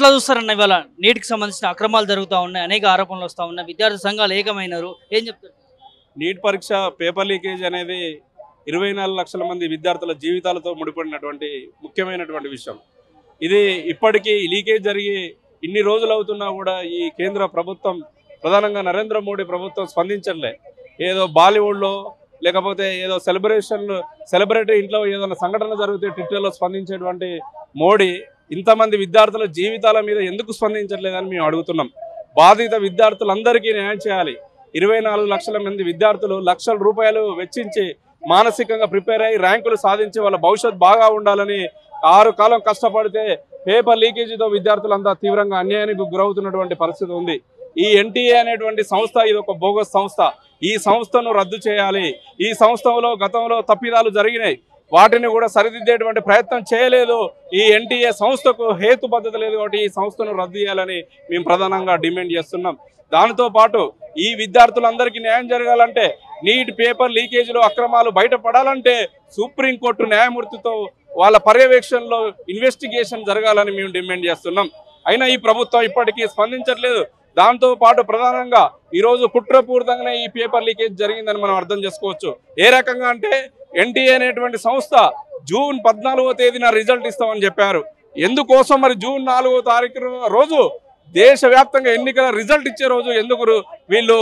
ఎట్లా చూస్తారన్న ఇవాళ నీటికి సంబంధించిన అక్రమాలు జరుగుతూ ఉన్నాయి, అనేక ఆరోపణలు వస్తూ ఉన్నాయి, విద్యార్థి సంఘాలు ఏకమైనారు, ఏం చెప్తారు? నీట్ పరీక్ష పేపర్ లీకేజ్ అనేది 24 లక్షల మంది విద్యార్థుల జీవితాలతో ముడిపడినటువంటి ముఖ్యమైనటువంటి విషయం. ఇది ఇప్పటికీ లీకేజ్ జరిగి ఇన్ని రోజులు అవుతున్నా కూడా ఈ కేంద్ర ప్రభుత్వం, ప్రధానంగా నరేంద్ర మోడీ ప్రభుత్వం స్పందించట్లే. ఏదో బాలీవుడ్లో లేకపోతే ఏదో సెలబ్రిటీ ఇంట్లో ఏదైనా సంఘటన జరిగితే ట్విట్టర్లో స్పందించేటువంటి మోడీ ఇంతమంది విద్యార్థుల జీవితాల మీద ఎందుకు స్పందించట్లేదని మేము అడుగుతున్నాం. బాధిత విద్యార్థులందరికీ న్యాయం చేయాలి. 24 లక్షల మంది విద్యార్థులు లక్షల రూపాయలు వెచ్చించి మానసికంగా ప్రిపేర్ అయ్యి ర్యాంకులు సాధించి వాళ్ళ భవిష్యత్తు బాగా ఉండాలని 6 కాలం కష్టపడితే పేపర్ లీకేజీతో విద్యార్థులంతా తీవ్రంగా అన్యాయానికి గురవుతున్నటువంటి పరిస్థితి ఉంది. ఈ ఎన్టీఏ అనేటువంటి సంస్థ ఇది ఒక బోగస్ సంస్థ. ఈ సంస్థను రద్దు చేయాలి. ఈ సంస్థలో గతంలో తప్పిదాలు జరిగినాయి, వాటిని కూడా సరిదిద్దేటువంటి ప్రయత్నం చేయలేదు. ఈ ఎన్టీఏ సంస్థకు హేతుబద్ధత లేదు కాబట్టి ఈ సంస్థను రద్దు చేయాలని మేము ప్రధానంగా డిమాండ్ చేస్తున్నాం. దానితో పాటు ఈ విద్యార్థులందరికీ న్యాయం జరగాలంటే, నీట్ పేపర్ లీకేజీలో అక్రమాలు బయటపడాలంటే సుప్రీంకోర్టు న్యాయమూర్తితో వాళ్ళ పర్యవేక్షణలో ఇన్వెస్టిగేషన్ జరగాలని మేము డిమాండ్ చేస్తున్నాం. అయినా ఈ ప్రభుత్వం ఇప్పటికీ స్పందించట్లేదు. దాంతో పాటు ప్రధానంగా ఈరోజు కుట్రపూరితంగానే ఈ పేపర్ లీకేజ్ జరిగిందని మనం అర్థం చేసుకోవచ్చు. ఏ రకంగా అంటే ఎన్టీఏ అనేటువంటి సంస్థ జూన్ 14వ తేదీన రిజల్ట్ ఇస్తామని చెప్పారు. ఎందుకోసం మరి జూన్ 4వ తారీఖు రోజు దేశవ్యాప్తంగా ఎన్నికల రిజల్ట్ ఇచ్చే రోజు ఎందుకు వీళ్ళు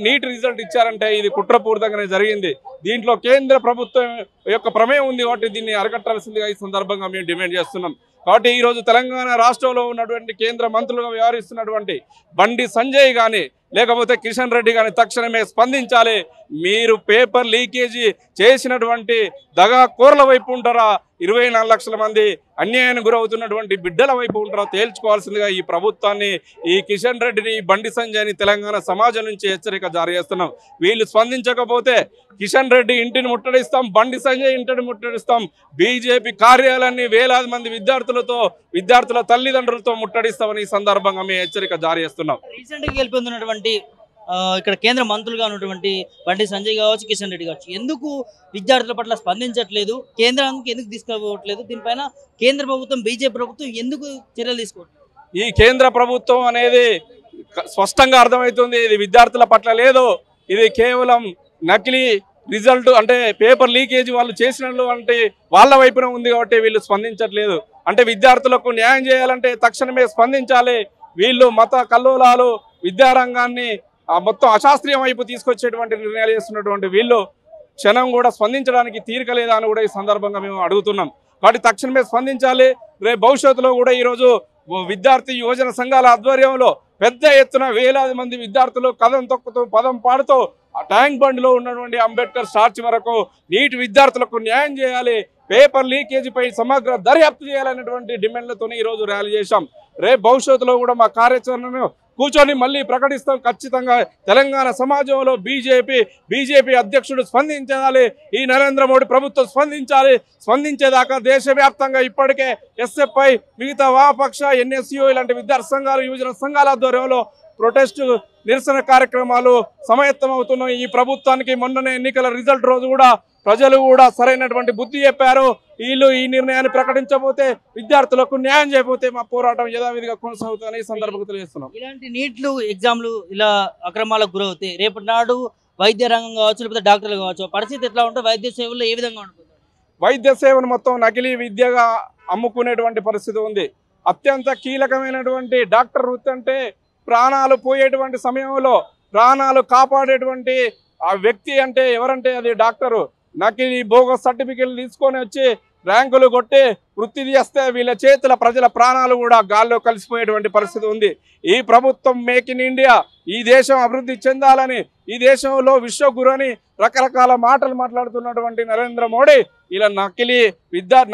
నీట్ రిజల్ట్ ఇచ్చారంటే ఇది కుట్రపూరితంగానే జరిగింది. దీంట్లో కేంద్ర ప్రభుత్వం యొక్క ప్రమేయం ఉంది కాబట్టి దీన్ని అరికట్టాల్సిందిగా ఈ సందర్భంగా మేము డిమాండ్ చేస్తున్నాం. కాబట్టి ఈరోజు తెలంగాణ రాష్ట్రంలో ఉన్నటువంటి కేంద్ర మంత్రులుగా వ్యవహరిస్తున్నటువంటి బండి సంజయ్ కానీ లేకపోతే కిషన్ రెడ్డి కానీ తక్షణమే స్పందించాలి. మీరు పేపర్ లీకేజీ చేసినటువంటి దగాకోర్ల వైపు ఉంటారా, 24 లక్షల మంది అన్యాయానికి గురవుతున్నటువంటి బిడ్డల వైపు ఉంటారా తేల్చుకోవాల్సిందిగా ఈ ప్రభుత్వాన్ని, ఈ కిషన్ రెడ్డిని, బండి సంజయ్ని తెలంగాణ సమాజం నుంచి హెచ్చరిక జారీ చేస్తున్నాం. వీళ్ళు స్పందించకపోతే కిషన్ రెడ్డి ఇంటిని ముట్టడిస్తాం, బండి సంజయ్ ఇంటిని ముట్టడిస్తాం, బీజేపీ కార్యాలయాన్ని వేలాది మంది విద్యార్థుల తల్లిదండ్రులతో ముట్టడిస్తామని ఈ సందర్భంగా మేము హెచ్చరిక జారీ చేస్తున్నాం. రీసెంట్గా గెలుపొందినటువంటి ఇక్కడ కేంద్ర మంత్రులుగా ఉన్నటువంటి బండి సంజయ్ కావచ్చు, కిషన్ రెడ్డి కావచ్చు, ఎందుకు విద్యార్థుల పట్ల స్పందించట్లేదు, కేంద్రానికి ఎందుకు తీసుకోవట్లేదు, దీనిపైన కేంద్ర ప్రభుత్వం, బీజేపీ ప్రభుత్వం ఎందుకు చర్యలు తీసుకోవట్లేదు? ఈ కేంద్ర ప్రభుత్వం అనేది స్పష్టంగా అర్థమవుతుంది, ఇది విద్యార్థుల పట్ల లేదు. ఇది కేవలం నకిలీ రిజల్ట్ అంటే పేపర్ లీకేజ్ వాళ్ళు చేసినట్లు అంటే వాళ్ళ వైపున ఉంది కాబట్టి వీళ్ళు స్పందించట్లేదు. అంటే విద్యార్థులకు న్యాయం చేయాలంటే తక్షణమే స్పందించాలి. వీళ్ళు మత కల్లోలాలు విద్యారంగాన్ని మొత్తం అశాస్త్రీయం వైపు తీసుకొచ్చేటువంటి నిర్ణయాలు చేస్తున్నటువంటి వీళ్ళు క్షణం కూడా స్పందించడానికి తీరిక లేదా అని కూడా ఈ సందర్భంగా మేము అడుగుతున్నాం. కాబట్టి తక్షణమే స్పందించాలి. రేపు భవిష్యత్తులో కూడా ఈరోజు విద్యార్థి యువజన సంఘాల ఆధ్వర్యంలో పెద్ద ఎత్తున వేలాది మంది విద్యార్థులు కథం తొక్కుతూ పదం పాడుతూ ట్యాంక్ బండ్లో ఉన్నటువంటి అంబేద్కర్ స్టాచ్యూ వరకు నీట్ విద్యార్థులకు న్యాయం చేయాలి, పేపర్ లీకేజీపై సమగ్ర దర్యాప్తు చేయాలనేటువంటి డిమాండ్లతో ఈరోజు ర్యాలీ చేశాం. రేపు భవిష్యత్తులో కూడా మా కార్యాచరణను కూర్చొని మళ్ళీ ప్రకటిస్తాం. ఖచ్చితంగా తెలంగాణ సమాజంలో బీజేపీ అధ్యక్షుడు స్పందించాలి, ఈ నరేంద్ర మోడీ ప్రభుత్వం స్పందించాలి. స్పందించేదాకా దేశవ్యాప్తంగా ఇప్పటికే ఎస్ఎఫ్ఐ, మిగతా వామపక్ష, ఎన్ఎస్యు ఇలాంటి విద్యార్థి సంఘాలు, యువజన సంఘాల ఆధ్వర్యంలో ప్రొటెస్ట్ నిరసన కార్యక్రమాలు సమాయత్తం అవుతున్నాయి. ఈ ప్రభుత్వానికి మొన్ననే ఎన్నికల రిజల్ట్ రోజు కూడా ప్రజలు కూడా సరైనటువంటి బుద్ధి చెప్పారు. వీళ్ళు ఈ నిర్ణయాన్ని ప్రకటించబోతే, విద్యార్థులకు న్యాయం చేయకపోతే మా పోరాటం యథావిధిగా కొనసాగుతుందని ఈ సందర్భంగా తెలియజేస్తున్నాం. ఇలాంటి నీట్లు ఎగ్జామ్లు ఇలా అక్రమాలకు గురవుతాయి, రేపటి నాడు వైద్య రంగం కావచ్చు, లేకపోతే డాక్టర్లు కావచ్చు, పరిస్థితి ఎట్లా ఉంటుంది? వైద్య సేవల్లో ఏ విధంగా ఉంటుంది? వైద్య సేవను మొత్తం నకిలీ విద్యగా అమ్ముకునేటువంటి పరిస్థితి ఉంది. అత్యంత కీలకమైనటువంటి డాక్టర్ వృత్తి అంటే ప్రాణాలు పోయేటువంటి సమయంలో ప్రాణాలు కాపాడేటువంటి ఆ వ్యక్తి అంటే ఎవరంటే అది డాక్టరు. నకిలీ బోగస్ సర్టిఫికెట్లు తీసుకొని వచ్చి ర్యాంకులు కొట్టి వృత్తి చేస్తే వీళ్ళ చేతుల ప్రజల ప్రాణాలు కూడా గాల్లో కలిసిపోయేటువంటి పరిస్థితి ఉంది. ఈ ప్రభుత్వం మేక్ ఇన్ ఇండియా, ఈ దేశం అభివృద్ధి చెందాలని, ఈ దేశంలో విశ్వగురు అని రకరకాల మాటలు మాట్లాడుతున్నటువంటి నరేంద్ర మోడీ ఇలా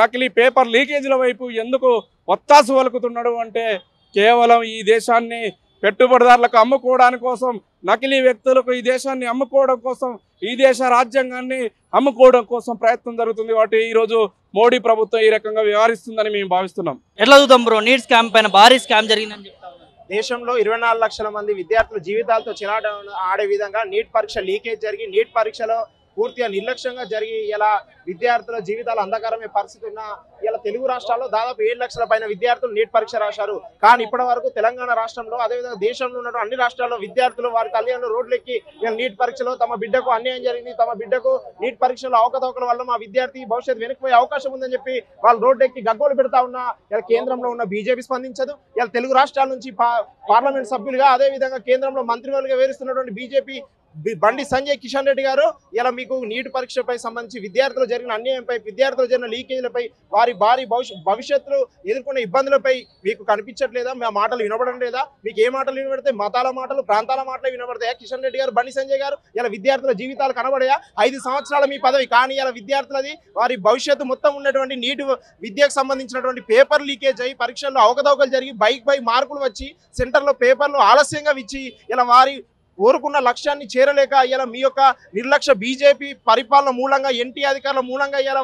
నకిలీ పేపర్ లీకేజీల వైపు ఎందుకు ఒత్తాసు వలుకుతున్నాడు అంటే కేవలం ఈ దేశాన్ని పెట్టుబడిదారులకు అమ్ముకోవడానికి కోసం, నకిలీ వ్యక్తులకు ఈ దేశాన్ని అమ్ముకోవడం కోసం, ఈ దేశ రాజ్యాంగాన్ని అమ్ముకోవడం కోసం ప్రయత్నం జరుగుతుంది. కాబట్టి ఈరోజు మోడీ ప్రభుత్వం ఈ రకంగా వ్యవహరిస్తుందని మేము భావిస్తున్నాం. ఎట్లా చూద్దాం బ్రో, నీట్ స్కామ్ పైన భారీ స్కామ్ జరిగిందని చెప్తా ఉన్నారు. దేశంలో 24 లక్షల మంది విద్యార్థుల జీవితాలతో చిరాట ఆడే విధంగా నీట్ పరీక్ష లీకేజ్ జరిగి నీట్ పరీక్షలో పూర్తిగా నిర్లక్ష్యంగా జరిగి ఇలా విద్యార్థుల జీవితాలు అంధకారమే పరిస్థితి ఉన్న ఇలా తెలుగు రాష్ట్రాల్లో దాదాపు 7 లక్షల పైన విద్యార్థులు నీట్ పరీక్ష రాశారు. కానీ ఇప్పటి వరకు తెలంగాణ రాష్ట్రంలో అదేవిధంగా దేశంలో ఉన్న అన్ని రాష్ట్రాల్లో విద్యార్థులు వారి తల్లిదండ్రులు రోడ్లెక్కి నీట్ పరీక్షలో తమ బిడ్డకు అన్యాయం జరిగింది, తమ బిడ్డకు నీట్ పరీక్షలో అవకతవకల వల్ల మా విద్యార్థి భవిష్యత్తు వెనక్కిపోయే అవకాశం ఉందని చెప్పి వాళ్ళు రోడ్డెక్కి గగ్గోలు పెడతా ఉన్న ఇలా కేంద్రంలో ఉన్న బీజేపీ స్పందించదు. ఇలా తెలుగు రాష్ట్రాల నుంచి పార్లమెంట్ సభ్యులుగా అదేవిధంగా కేంద్రంలో మంత్రివర్గంగా వేరుస్తున్నటువంటి బీజేపీ బండి సంజయ్ కిషన్ రెడ్డి గారు ఇలా మీకు నీట్ పరీక్షపై సంబంధించి విద్యార్థులు జరిగిన అన్యాయంపై, విద్యార్థులు జరిగిన లీకేజీలపై, వారి భారీ భవిష్యత్తులో ఎదుర్కొన్న ఇబ్బందులపై మీకు కనిపించట్లేదా? మా మాటలు వినబడడం లేదా? మీకు ఏ మాటలు వినబడతాయి? మతాల మాటలు, ప్రాంతాల మాటలు వినబడతాయా? కిషన్ రెడ్డి గారు, బండి సంజయ్ గారు ఇలా విద్యార్థుల జీవితాలు కనబడయా? 5 సంవత్సరాల మీ పదవి, కానీ ఇలా విద్యార్థులది వారి భవిష్యత్తు మొత్తం ఉన్నటువంటి నీట్ విద్యకు సంబంధించినటువంటి పేపర్ లీకేజ్ అయ్యి పరీక్షల్లో అవకతవకలు జరిగి బై మార్కులు వచ్చి సెంటర్లో పేపర్లు ఆలస్యంగా ఇచ్చి ఇలా వారి కోరుకున్న లక్ష్యాన్ని చేరలేక ఇలా మీ యొక్క నిర్లక్ష్య బీజేపీ పరిపాలన మూలంగా, ఎన్టీ అధికారుల మూలంగా ఇలా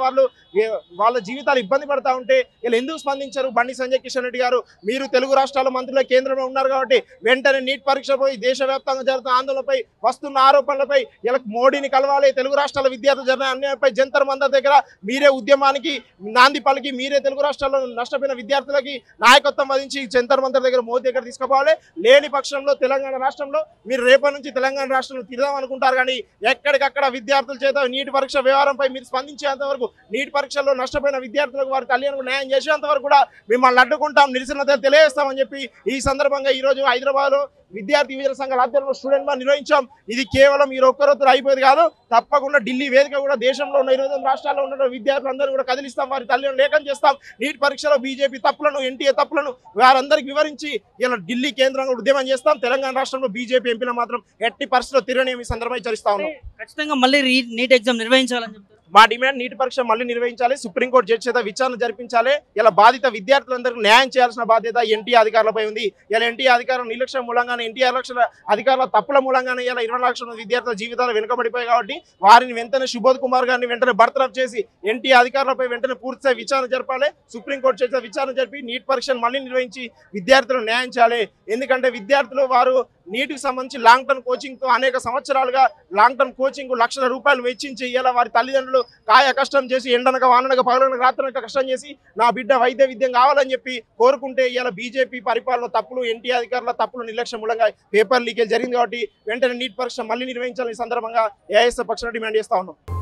వాళ్ళ జీవితాలు ఇబ్బంది పడతా ఉంటే ఇలా ఎందుకు స్పందించారు? బండి సంజయ్ కిషన్ రెడ్డి గారు, మీరు తెలుగు రాష్ట్రాల మంత్రుల కేంద్రంలో ఉన్నారు కాబట్టి వెంటనే నీట్ పరీక్షపై దేశవ్యాప్తంగా జరుగుతున్న ఆందోళనపై, వస్తున్న ఆరోపణలపై ఇలా మోడీని కలవాలి, తెలుగు రాష్ట్రాల విద్యార్థులు జరిగిన అన్యాయంపై జంతర్ మంతర్ దగ్గర మీరే ఉద్యమానికి నాంది పలికి, మీరే తెలుగు రాష్ట్రాల్లో నష్టపోయిన విద్యార్థులకి నాయకత్వం వహించి జంతర్ మంతర్ దగ్గర మోదీ దగ్గర తీసుకుపోవాలి. లేని పక్షంలో తెలంగాణ రాష్ట్రంలో మీరు రేపటి నుంచి తెలంగాణ రాష్ట్రంలో తిరదాం అనుకుంటారు, కానీ ఎక్కడికక్కడ విద్యార్థుల చేత నీట్ పరీక్ష వ్యవహారంపై మీరు స్పందించేంత వరకు, నీట్ పరీక్షల్లో నష్టపోయిన విద్యార్థులకు వారి తల్లిదండ్రులకు న్యాయం చేసేంత వరకు కూడా మిమ్మల్ని అడ్డుకుంటాం, నిరసన తెలియజేస్తామని చెప్పి ఈ సందర్భంగా ఈ రోజు హైదరాబాద్లో విద్యార్థి విద్యార్థి సంఘాల ఆధ్వర్యంలో స్టూడెంట్ మార్చ్ నిర్వహించాం. ఇది కేవలం ఈ ఒక్కరోజు అయిపోయేది కాదు, తప్పకుండా ఢిల్లీ వేదిక కూడా దేశంలో ఉన్న 20 రాష్ట్రాల్లో ఉన్న విద్యార్థులందరూ కూడా కదిలిస్తాం, వారి తల్లిదండ్రులను లేఖం చేస్తాం. నీట్ పరీక్షలో బీజేపీ తప్పులను, ఎన్టీఏ తప్పులను వారందరికీ వివరించి ఇలా ఢిల్లీ కేంద్రంగా ఉద్యమం చేస్తాం. తెలంగాణ రాష్ట్రంలో బీజేపీ ఎంపీలు మాత్రం ఎట్టి పరిస్థితుల్లో తిరగని ఈ సందర్భంగా హెచ్చరిస్తా ఉన్నాం. ఖచ్చితంగా మళ్ళీ నీట్ ఎగ్జామ్ నిర్వహించాలని చెప్తారు. మా డిమాండ్ నీట్ పరీక్ష మళ్ళీ నిర్వహించాలి, సుప్రీంకోర్టు జడ్జి చేత విచారణ జరిపించాలి. ఇలా బాధిత విద్యార్థులందరికీ న్యాయం చేయాల్సిన బాధ్యత ఎన్టీఆర్ అధికారులపై ఉంది. ఇలా ఎన్టీఆర్ అధికారుల నిర్లక్ష్యం మూలంగానే, ఎన్టీఆర్ అధికారుల తప్పుల మూలంగానే ఇలా 20 లక్షల విద్యార్థుల జీవితాలు వెనుకబడిపోయాయి. కాబట్టి వారిని వెంటనే సుబోధ్ కుమార్ గారిని వెంటనే బర్తరఫ్ చేసి ఎన్టీఆర్ అధికారులపై వెంటనే పూర్తిస్థాయి విచారణ జరపాలి. సుప్రీంకోర్టు చేత విచారణ జరిపి నీట్ పరీక్షను మళ్ళీ నిర్వహించి విద్యార్థులకు న్యాయం చేయాలి. ఎందుకంటే విద్యార్థులు వారు నీటికి సంబంధించి లాంగ్ టర్మ్ కోచింగ్తో అనేక సంవత్సరాలుగా లాంగ్ టర్మ్ కోచింగ్ లక్షల రూపాయలు వెచ్చించి ఇలా వారి తల్లిదండ్రులు కాయ కష్టం చేసి ఎండనక వాననక పగలనక రాత్రనక కష్టం చేసి నా బిడ్డ వైద్య విద్యం కావాలని చెప్పి కోరుకుంటే ఇలా బీజేపీ పరిపాలన తప్పులు, ఎన్టీఆర్ అధికారుల తప్పులు, నిర్లక్ష్యం మూలంగా పేపర్ లీకేజ్ జరిగింది. కాబట్టి వెంటనే నీట్ పరీక్ష మళ్ళీ నిర్వహించాలని సందర్భంగా ఏఐఎస్ఎఫ్ పక్షాన డిమాండ్ చేస్తా ఉన్నాం.